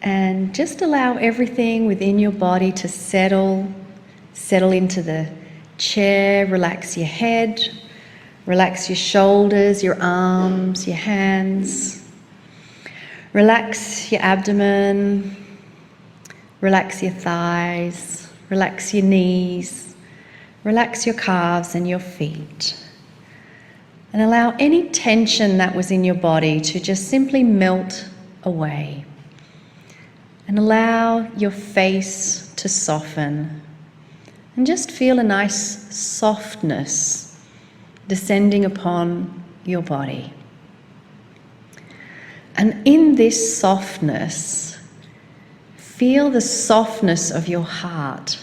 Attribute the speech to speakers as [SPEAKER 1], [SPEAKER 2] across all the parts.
[SPEAKER 1] And just allow everything within your body to settle into the chair. Relax your head, relax your shoulders, your arms, your hands. Relax your abdomen, relax your thighs, relax your knees, relax your calves and your feet. And allow any tension that was in your body to just simply melt away. And allow your face to soften. And just feel a nice softness descending upon your body. And in this softness, feel the softness of your heart,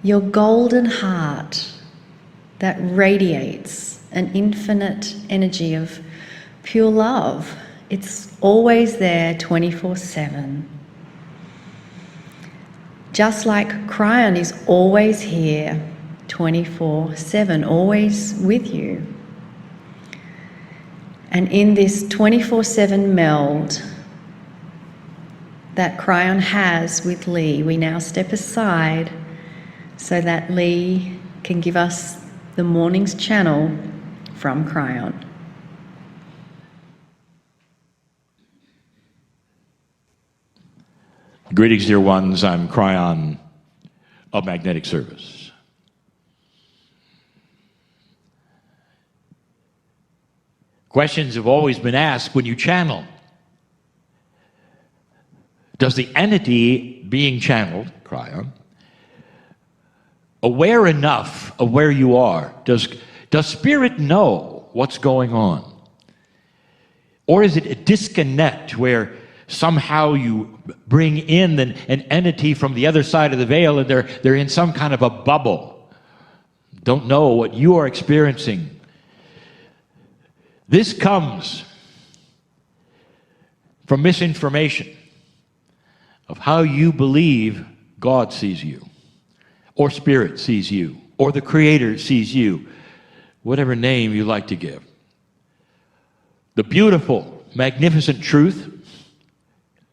[SPEAKER 1] your golden heart that radiates an infinite energy of pure love. It's always there 24/7. Just like Kryon is always here 24/7, always with you. And in this 24/7 meld that Kryon has with Lee, we now step aside so that Lee can give us the morning's channel from Kryon.
[SPEAKER 2] Greetings, dear ones. I'm Kryon of Magnetic Service. Questions have always been asked when you channel. Does the entity being channeled, Kryon, aware enough of where you are? Does Spirit know what's going on? Or is it a disconnect where somehow you bring in an entity from the other side of the veil and they're in some kind of a bubble, don't know what you are experiencing? This comes from misinformation of how you believe God sees you, or Spirit sees you, or the Creator sees you, whatever name you like to give. The beautiful, magnificent truth,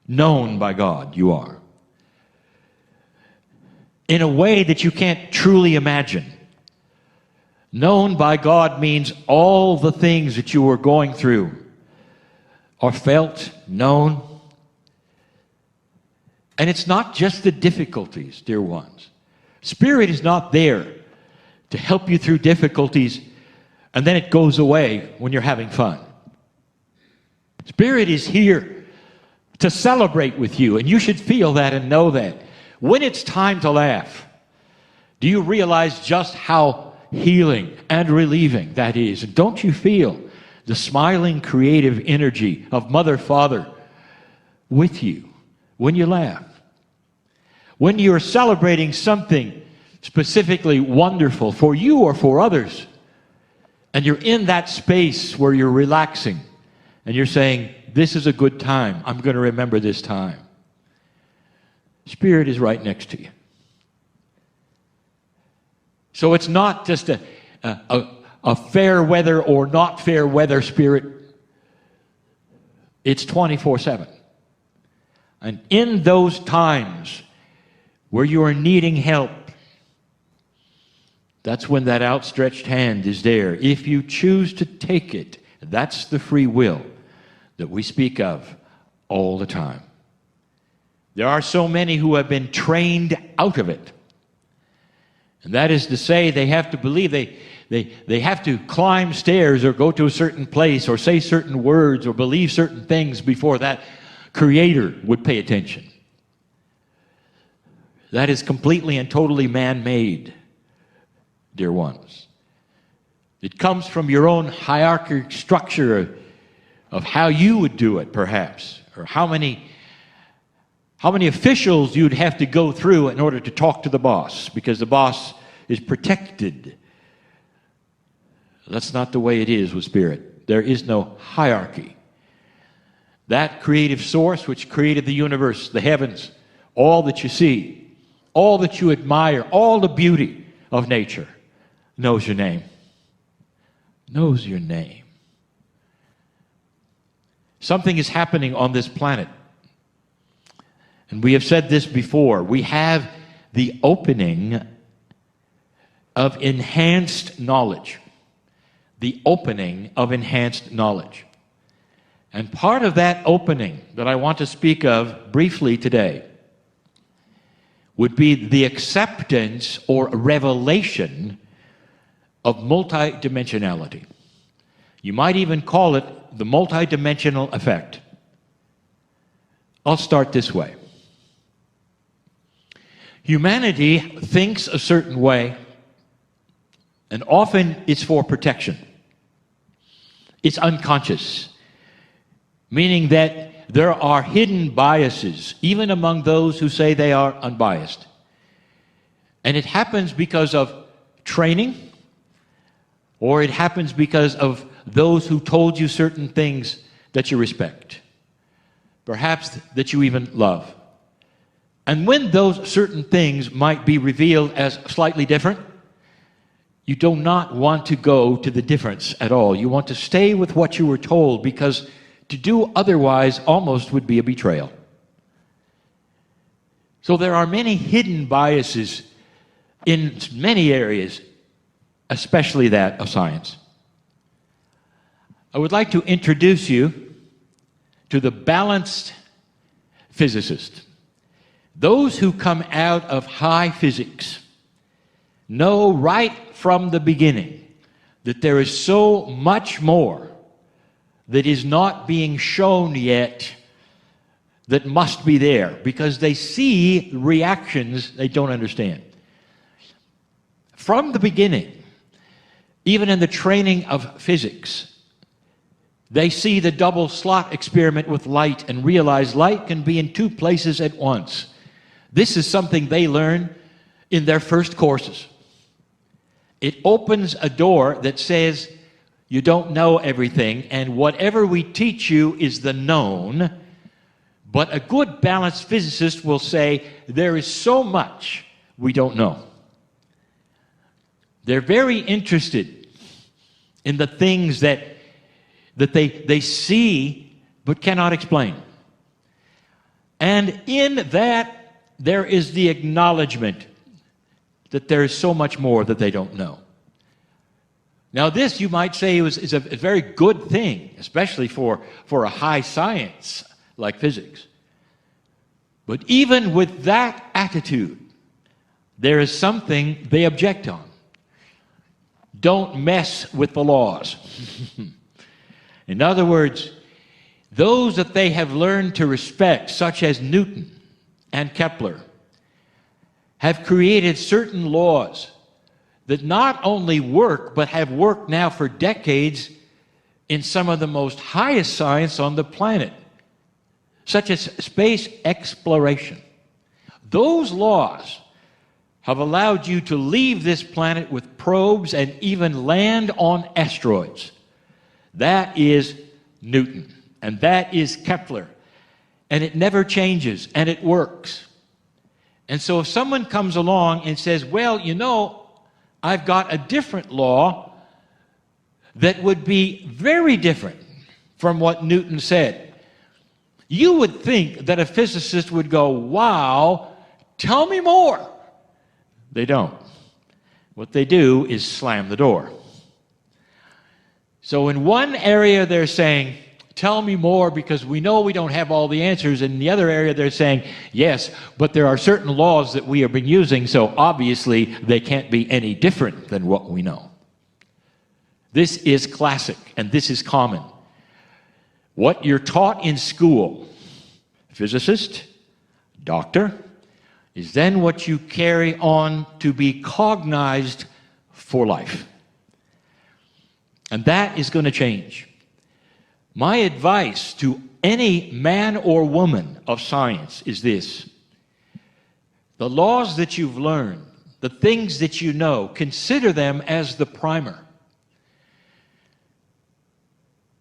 [SPEAKER 2] known by God, you are. In a way that you can't truly imagine. Known by God means all the things that you are going through are felt, known. And it's not just the difficulties, dear ones. Spirit is not there to help you through difficulties and then it goes away when you're having fun. Spirit is here to celebrate with you, and you should feel that and know that. When it's time to laugh, do you realize just how healing and relieving that is? And don't you feel the smiling, creative energy of Mother, Father with you when you laugh? When you're celebrating something specifically wonderful for you or for others, and you're in that space where you're relaxing, and you're saying, this is a good time. I'm going to remember this time. Spirit is right next to you. So it's not just a fair weather or not fair weather spirit. It's 24/7. And in those times where you are needing help, that's when that outstretched hand is there. If you choose to take it, that's the free will that we speak of all the time. There are so many who have been trained out of it. And that is to say, they have to believe they have to climb stairs or go to a certain place or say certain words or believe certain things before that Creator would pay attention. That is completely and totally man-made, dear ones. It comes from your own hierarchical structure of how you would do it, perhaps, or how many officials you'd have to go through in order to talk to the boss, because the boss is protected. That's not the way it is with Spirit. There is no hierarchy. That creative source which created the universe, the heavens, all that you see, all that you admire, all the beauty of nature, knows your name. Knows your name. Something is happening on this planet And we have said this before, we have the opening of enhanced knowledge. The opening of enhanced knowledge. And part of that opening that I want to speak of briefly today would be the acceptance or revelation of multidimensionality. You might even call it the multidimensional effect. I'll start this way. Humanity thinks a certain way, and often it's for protection. It's unconscious, meaning that there are hidden biases, even among those who say they are unbiased. And it happens because of training, or it happens because of those who told you certain things that you respect, perhaps that you even love. And when those certain things might be revealed as slightly different, you do not want to go to the difference at all. You want to stay with what you were told, because to do otherwise almost would be a betrayal. So there are many hidden biases in many areas, especially that of science. I would like to introduce you to the balanced physicist. Those who come out of high physics know right from the beginning that there is so much more that is not being shown yet that must be there, because they see reactions they don't understand. From the beginning, even in the training of physics, they see the double slot experiment with light and realize light can be in two places at once. This is something they learn in their first courses. It opens a door that says you don't know everything, and whatever we teach you is the known. But a good balanced physicist will say there is so much we don't know. They're very interested in the things that they see but cannot explain. And in that, there is the acknowledgement that there is so much more that they don't know. Now this, you might say, is a very good thing, especially for a high science like physics. But even with that attitude, there is something they object on. Don't mess with the laws. In other words, those that they have learned to respect, such as Newton and Kepler, have created certain laws that not only work, but have worked now for decades in some of the most highest science on the planet, such as space exploration. Those laws have allowed you to leave this planet with probes and even land on asteroids. That is Newton, and that is Kepler, and it never changes, and it works. And so if someone comes along and says, well, you know, I've got a different law that would be very different from what Newton said, you would think that a physicist would go, wow, tell me more. They don't. What they do is slam the door. So in one area they're saying, tell me more because we know we don't have all the answers. In the other area they're saying, yes, but there are certain laws that we have been using, so obviously they can't be any different than what we know. This is classic, and this is common. What you're taught in school, physicist, doctor, is then what you carry on to be cognized for life. And that is going to change. My advice to any man or woman of science is this: the laws that you've learned, the things that you know, consider them as the primer.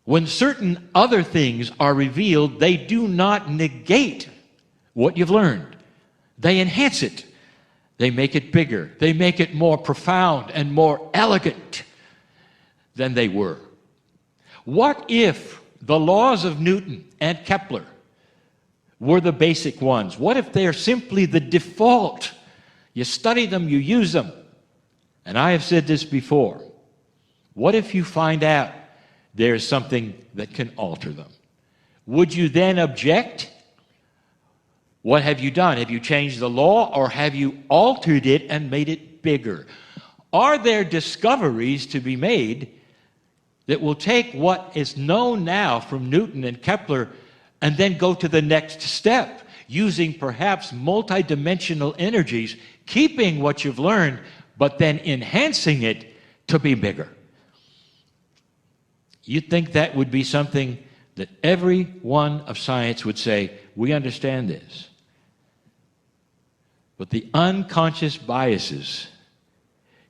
[SPEAKER 2] When certain other things are revealed, they do not negate what you've learned. They enhance it. They make it bigger. They make it more profound and more elegant than they were. What if the laws of Newton and Kepler were the basic ones? What if they're simply the default? You study them, you use them. And I have said this before. What if you find out there's something that can alter them? Would you then object? What have you done? Have you changed the law, or have you altered it and made it bigger? Are there discoveries to be made that will take what is known now from Newton and Kepler and then go to the next step, using perhaps multidimensional energies, keeping what you've learned, but then enhancing it to be bigger? You'd think that would be something that everyone of science would say, we understand this. But the unconscious biases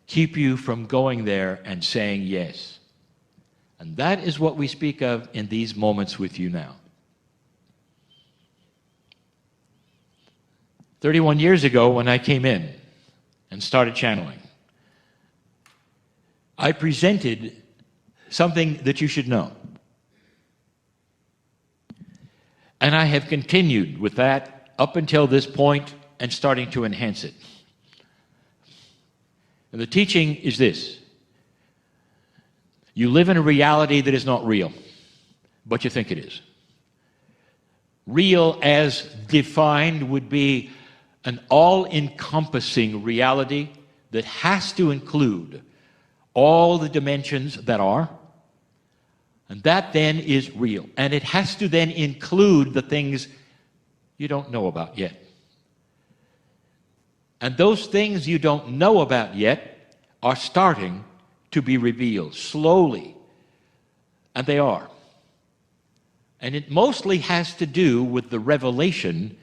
[SPEAKER 2] keep you from going there and saying yes. And that is what we speak of in these moments with you now. 31 years ago, when I came in and started channeling, I presented something that you should know. And I have continued with that up until this point and starting to enhance it. And the teaching is this: you live in a reality that is not real, but you think it is. Real, as defined, would be an all-encompassing reality that has to include all the dimensions that are, and that then is real. And it has to then include the things you don't know about yet. And those things you don't know about yet are starting to be revealed slowly. And they are. And it mostly has to do with the revelation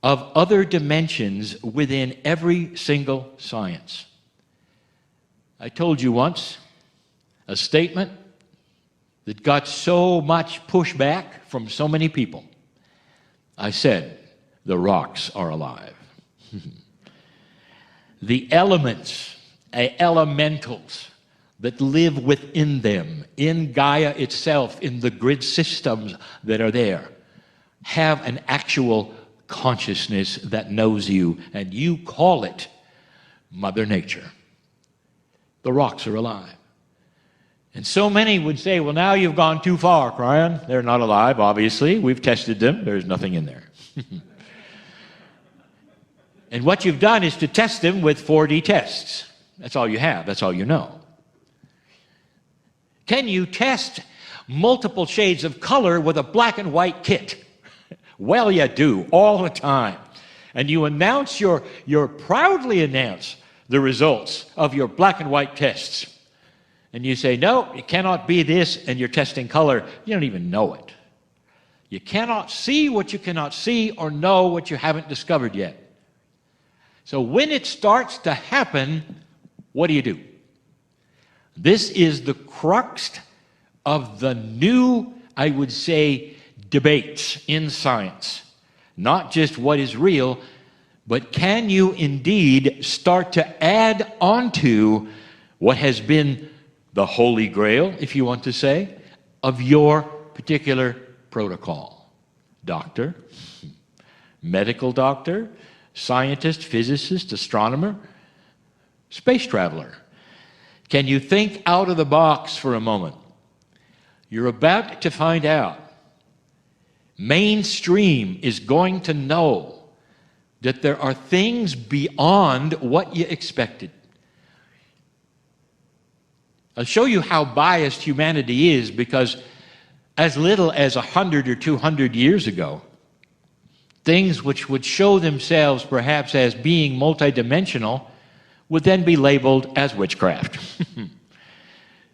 [SPEAKER 2] of other dimensions within every single science. I told you once a statement that got so much pushback from so many people. I said, the rocks are alive. The elements, elementals that live within them, in Gaia itself, in the grid systems that are there, have an actual consciousness that knows you, and you call it Mother Nature. The rocks are alive. And so many would say, well, now you've gone too far, Kryon. They're not alive, obviously. We've tested them. There's nothing in there. And what you've done is to test them with 4D tests. That's all you have. That's all you know. Can you test multiple shades of color with a black and white kit? Well, you do, all the time. And you proudly announce the results of your black and white tests. And you say, no, it cannot be this, and you're testing color. You don't even know it. You cannot see what you cannot see, or know what you haven't discovered yet. So when it starts to happen, what do? This is the crux of the new, I would say, debates in science. Not just what is real, but can you indeed start to add onto what has been the Holy Grail, if you want to say, of your particular protocol? Doctor, medical doctor, scientist, physicist, astronomer, space traveler. Can you think out of the box for a moment? You're about to find out. Mainstream is going to know that there are things beyond what you expected. I'll show you how biased humanity is, because as little as 100 or 200 years ago, things which would show themselves perhaps as being multidimensional would then be labeled as witchcraft.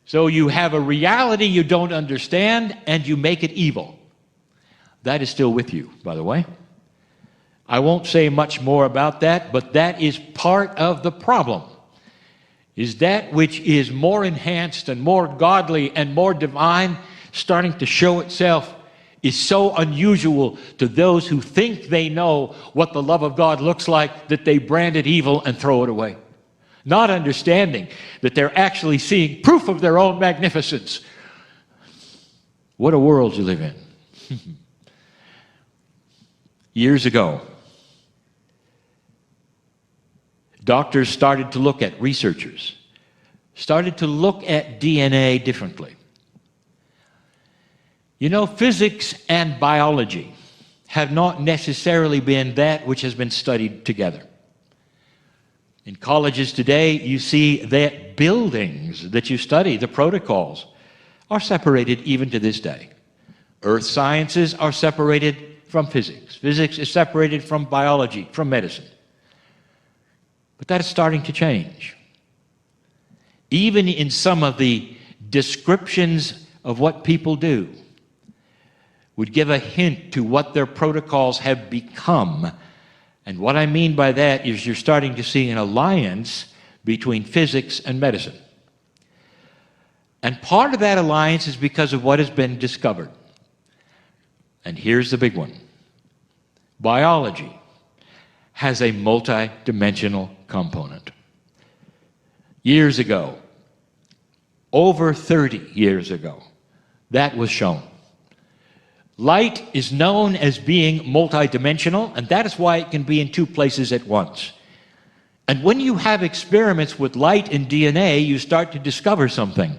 [SPEAKER 2] So you have a reality you don't understand, and you make it evil. That is still with you, by the way. I won't say much more about that, but that is part of the problem. Is that which is more enhanced and more godly and more divine starting to show itself is so unusual to those who think they know what the love of God looks like that they brand it evil and throw it away, not understanding that they're actually seeing proof of their own magnificence. What a world you live in. Years ago, doctors started to look at, researchers started to look at DNA differently. You know, physics and biology have not necessarily been that which has been studied together. In colleges today, you see that buildings that you study, the protocols, are separated even to this day. Earth sciences are separated from physics. Physics is separated from biology, from medicine. But that is starting to change. Even in some of the descriptions of what people do would give a hint to what their protocols have become. And what I mean by that is you're starting to see an alliance between physics and medicine. And part of that alliance is because of what has been discovered. And here's the big one. Biology has a multi-dimensional component. Years ago, over 30 years ago, that was shown. Light is known as being multidimensional, and that is why it can be in two places at once. And when you have experiments with light and DNA, you start to discover something.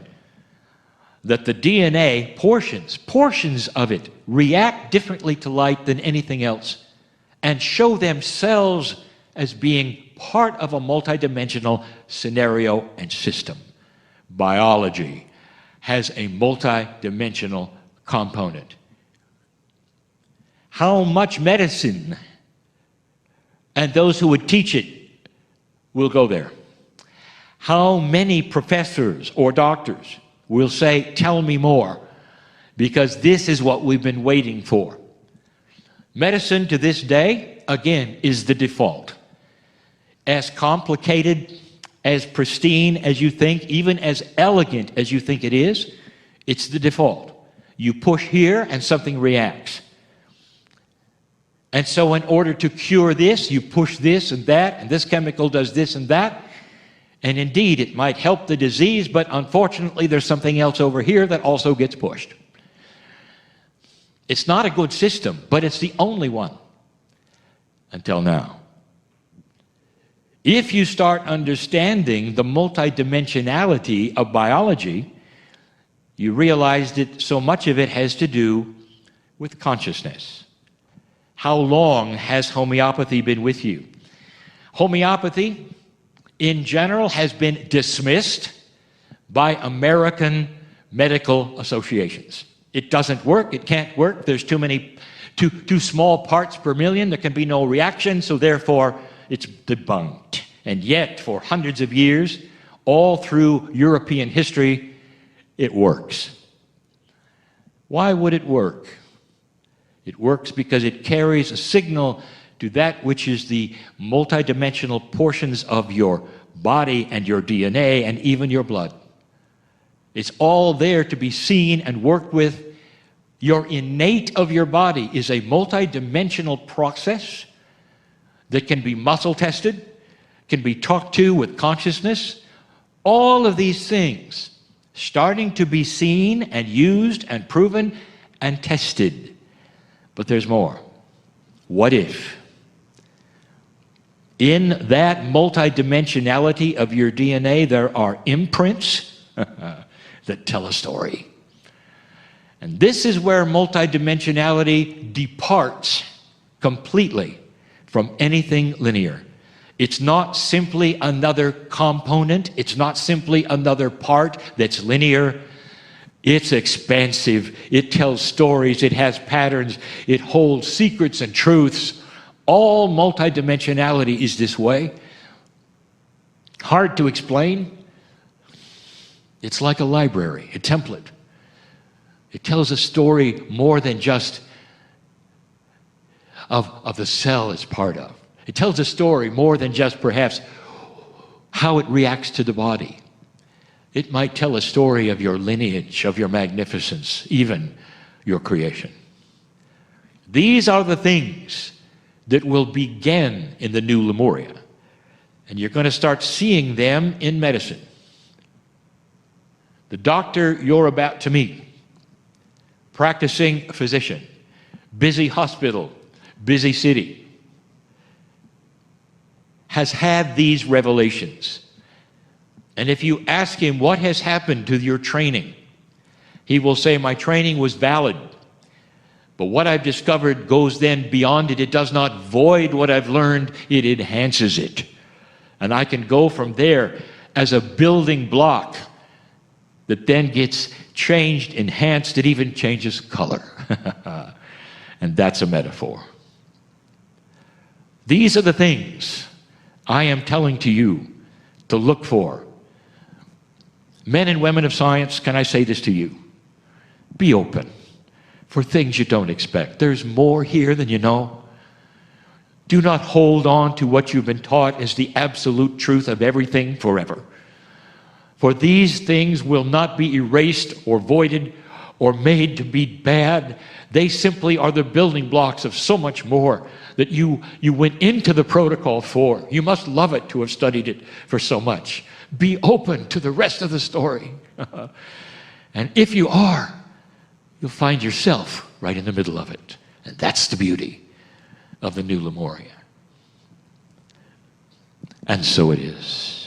[SPEAKER 2] That the DNA, portions of it, react differently to light than anything else, and show themselves as being part of a multidimensional scenario and system. Biology has a multidimensional component. How much medicine and those who would teach it will go there? How many professors or doctors will say, tell me more, because this is what we've been waiting for? Medicine to this day, again, is the default. As complicated, as pristine as you think, even as elegant as you think it is, it's the default. You push here and something reacts. And so in order to cure this, you push this and that, and this chemical does this and that. And indeed, it might help the disease, but unfortunately, there's something else over here that also gets pushed. It's not a good system, but it's the only one until now. If you start understanding the multidimensionality of biology, you realize that so much of it has to do with consciousness. How long has homeopathy been with you? Homeopathy, in general, has been dismissed by American medical associations. It doesn't work, it can't work, there's too small parts per million, there can be no reaction, so therefore it's debunked. And yet, for hundreds of years, all through European history, it works. Why would it work? It works because it carries a signal to that which is the multidimensional portions of your body and your DNA and even your blood. It's all there to be seen and worked with. Your innate of your body is a multidimensional process that can be muscle tested, can be talked to with consciousness. All of these things starting to be seen and used and proven and tested. But there's more. What if in that multidimensionality of your DNA there are imprints that tell a story? And this is where multidimensionality departs completely from anything linear. It's not simply another component. It's not simply another part that's linear. It's expansive. It tells stories. It has patterns. It holds secrets and truths. All multidimensionality is this way. Hard to explain. It's like a library, a template. It tells a story more than just of the cell it's part of. It tells a story more than just perhaps how it reacts to the body. It might tell a story of your lineage, of your magnificence, even your creation. These are the things that will begin in the new Lemuria. And you're going to start seeing them in medicine. The doctor you're about to meet, practicing physician, busy hospital, busy city, has had these revelations. And if you ask him what has happened to your training, he will say, my training was valid. But what I've discovered goes then beyond it. It does not void what I've learned, it enhances it. And I can go from there as a building block that then gets changed, enhanced, it even changes color. And that's a metaphor. These are the things I am telling to you to look for. Men and women of science, can I say this to you? Be open for things you don't expect. There's more here than you know. Do not hold on to what you've been taught as the absolute truth of everything forever. For these things will not be erased or voided or made to be bad. They simply are the building blocks of so much more that you went into the protocol for. You must love it to have studied it for so much. Be open to the rest of the story. And if you are, you'll find yourself right in the middle of it. And that's the beauty of the new Lemuria. And so it is.